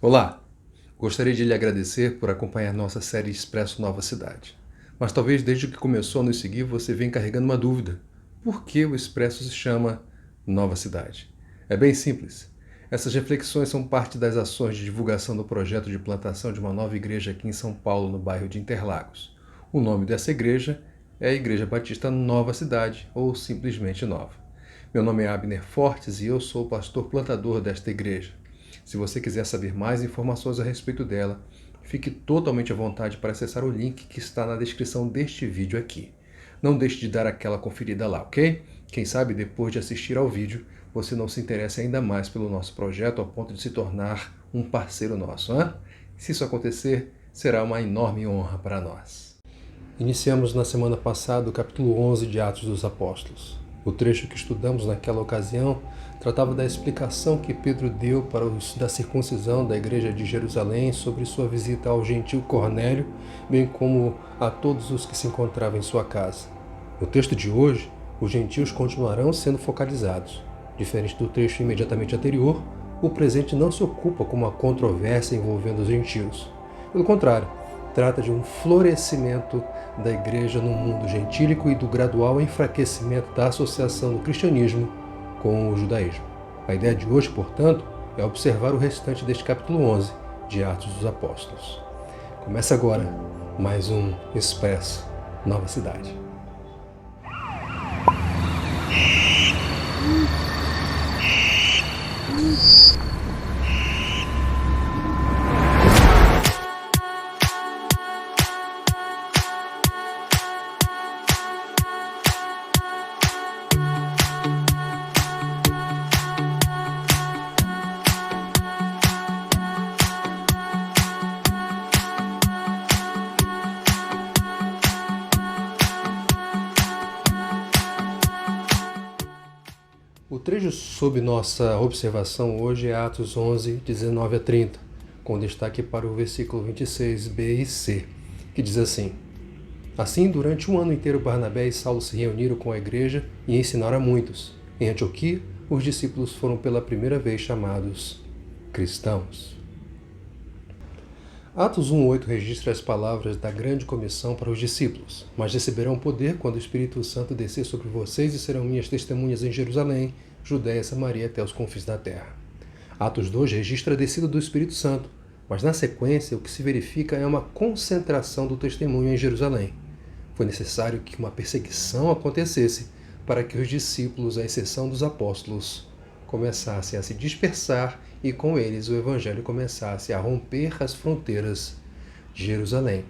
Olá! Gostaria de lhe agradecer por acompanhar nossa série Expresso Nova Cidade. Mas talvez desde que começou a nos seguir você venha carregando uma dúvida. Por que o Expresso se chama Nova Cidade? É bem simples. Essas reflexões são parte das ações de divulgação do projeto de plantação de uma nova igreja aqui em São Paulo, no bairro de Interlagos. O nome dessa igreja é a Igreja Batista Nova Cidade, ou simplesmente Nova. Meu nome é Abner Fortes e eu sou o pastor plantador desta igreja. Se você quiser saber mais informações a respeito dela, fique totalmente à vontade para acessar o link que está na descrição deste vídeo aqui. Não deixe de dar aquela conferida lá, ok? Quem sabe depois de assistir ao vídeo, você não se interessa ainda mais pelo nosso projeto ao ponto de se tornar um parceiro nosso, hein? Se isso acontecer, será uma enorme honra para nós. Iniciamos na semana passada o capítulo 11 de Atos dos Apóstolos. O trecho que estudamos naquela ocasião tratava da explicação que Pedro deu para os da circuncisão da igreja de Jerusalém sobre sua visita ao gentil Cornélio, bem como a todos os que se encontravam em sua casa. No texto de hoje, os gentios continuarão sendo focalizados. Diferente do trecho imediatamente anterior, o presente não se ocupa com uma controvérsia envolvendo os gentios. Pelo contrário, trata de um florescimento da igreja no mundo gentílico e do gradual enfraquecimento da associação do cristianismo com o judaísmo. A ideia de hoje, portanto, é observar o restante deste capítulo 11 de Atos dos Apóstolos. Começa agora mais um Expresso Nova Cidade. O trecho sob nossa observação hoje é Atos 11, 19 a 30, com destaque para o versículo 26b e c, que diz assim: Assim, durante um ano inteiro, Barnabé e Saulo se reuniram com a igreja e ensinaram a muitos. Em Antioquia, os discípulos foram pela primeira vez chamados cristãos. Atos 1:8 registra as palavras da grande comissão para os discípulos. Mas receberão poder quando o Espírito Santo descer sobre vocês e serão minhas testemunhas em Jerusalém, Judéia, Samaria até os confins da terra. Atos 2 registra a descida do Espírito Santo, mas na sequência o que se verifica é uma concentração do testemunho em Jerusalém. Foi necessário que uma perseguição acontecesse para que os discípulos, à exceção dos apóstolos, começassem a se dispersar e com eles o evangelho começasse a romper as fronteiras de Jerusalém.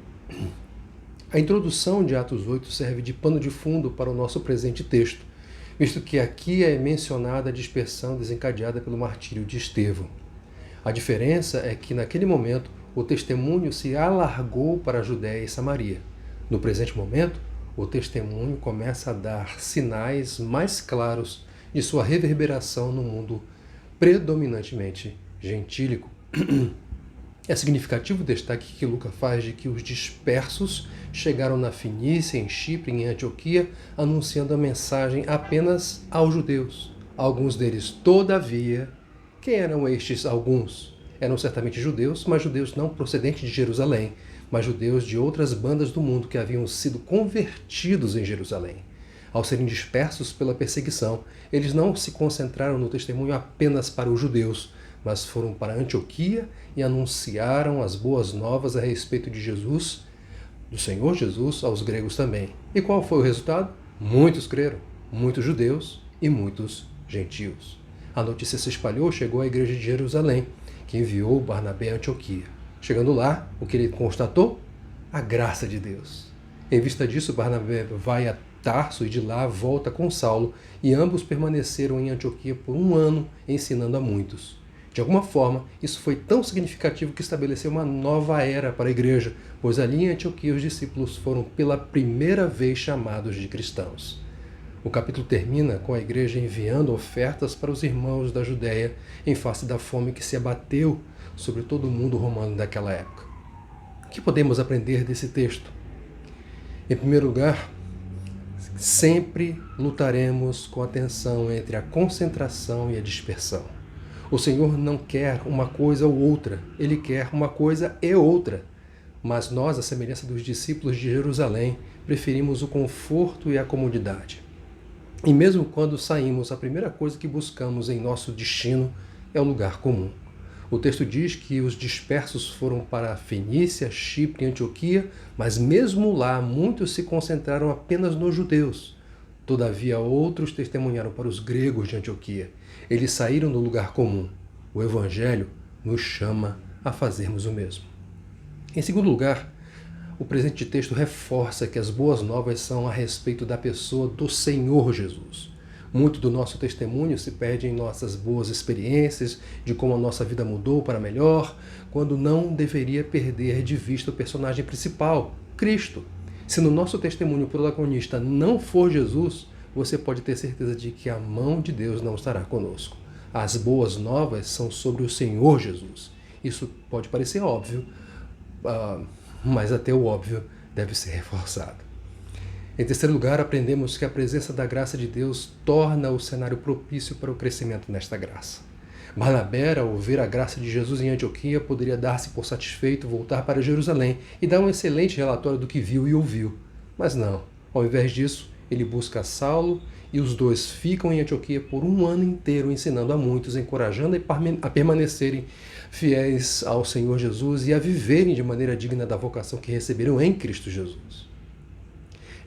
A introdução de Atos 8 serve de pano de fundo para o nosso presente texto, visto que aqui é mencionada a dispersão desencadeada pelo martírio de Estevão. A diferença é que naquele momento o testemunho se alargou para a Judéia e Samaria. No presente momento, o testemunho começa a dar sinais mais claros de sua reverberação no mundo predominantemente gentílico. É significativo o destaque que Lucas faz de que os dispersos chegaram na Fenícia, em Chipre e em Antioquia, anunciando a mensagem apenas aos judeus. Alguns deles, todavia, quem eram estes alguns? Eram certamente judeus, mas judeus não procedentes de Jerusalém, mas judeus de outras bandas do mundo que haviam sido convertidos em Jerusalém. Ao serem dispersos pela perseguição, eles não se concentraram no testemunho apenas para os judeus, mas foram para Antioquia e anunciaram as boas novas a respeito de Jesus, do Senhor Jesus, aos gregos também. E qual foi o resultado? Muitos creram, muitos judeus e muitos gentios. A notícia se espalhou, chegou à igreja de Jerusalém, que enviou Barnabé a Antioquia. Chegando lá, o que ele constatou? A graça de Deus. Em vista disso, Barnabé vai a Tarso e de lá volta com Saulo, e ambos permaneceram em Antioquia por um ano, ensinando a muitos. De alguma forma, isso foi tão significativo que estabeleceu uma nova era para a igreja, pois ali em Antioquia os discípulos foram pela primeira vez chamados de cristãos. O capítulo termina com a igreja enviando ofertas para os irmãos da Judéia em face da fome que se abateu sobre todo o mundo romano daquela época. O que podemos aprender desse texto? Em primeiro lugar, sempre lutaremos com a tensão entre a concentração e a dispersão. O Senhor não quer uma coisa ou outra, Ele quer uma coisa e outra. Mas nós, à semelhança dos discípulos de Jerusalém, preferimos o conforto e a comodidade. E mesmo quando saímos, a primeira coisa que buscamos em nosso destino é o lugar comum. O texto diz que os dispersos foram para a Fenícia, Chipre e Antioquia, mas mesmo lá muitos se concentraram apenas nos judeus. Todavia outros testemunharam para os gregos de Antioquia. Eles saíram do lugar comum. O Evangelho nos chama a fazermos o mesmo. Em segundo lugar, o presente texto reforça que as boas novas são a respeito da pessoa do Senhor Jesus. Muito do nosso testemunho se perde em nossas boas experiências, de como a nossa vida mudou para melhor, quando não deveria perder de vista o personagem principal, Cristo. Se no nosso testemunho o protagonista não for Jesus, você pode ter certeza de que a mão de Deus não estará conosco. As boas novas são sobre o Senhor Jesus. Isso pode parecer óbvio, mas até o óbvio deve ser reforçado. Em terceiro lugar, aprendemos que a presença da graça de Deus torna o cenário propício para o crescimento nesta graça. Barnabé, ao ver a graça de Jesus em Antioquia, poderia dar-se por satisfeito, voltar para Jerusalém e dar um excelente relatório do que viu e ouviu. Mas não. Ao invés disso, ele busca Saulo e os dois ficam em Antioquia por um ano inteiro ensinando a muitos, encorajando a permanecerem fiéis ao Senhor Jesus e a viverem de maneira digna da vocação que receberam em Cristo Jesus.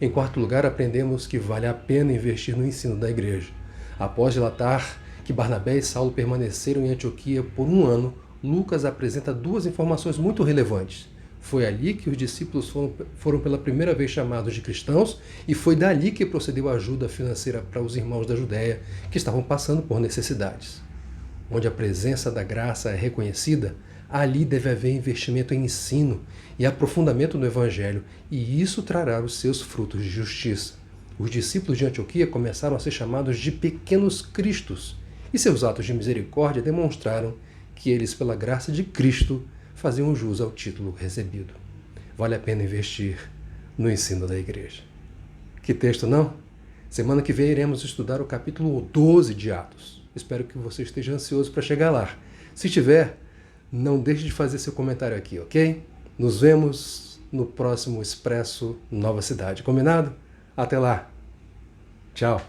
Em quarto lugar, aprendemos que vale a pena investir no ensino da igreja. Após relatar que Barnabé e Saulo permaneceram em Antioquia por um ano, Lucas apresenta duas informações muito relevantes. Foi ali que os discípulos foram pela primeira vez chamados de cristãos e foi dali que procedeu a ajuda financeira para os irmãos da Judéia que estavam passando por necessidades. Onde a presença da graça é reconhecida, ali deve haver investimento em ensino e aprofundamento no Evangelho, e isso trará os seus frutos de justiça. Os discípulos de Antioquia começaram a ser chamados de pequenos cristos, e seus atos de misericórdia demonstraram que eles, pela graça de Cristo, faziam jus ao título recebido. Vale a pena investir no ensino da igreja. Que texto, não? Semana que vem iremos estudar o capítulo 12 de Atos. Espero que você esteja ansioso para chegar lá. Se estiver, não deixe de fazer seu comentário aqui, ok? Nos vemos no próximo Expresso Nova Cidade. Combinado? Até lá. Tchau.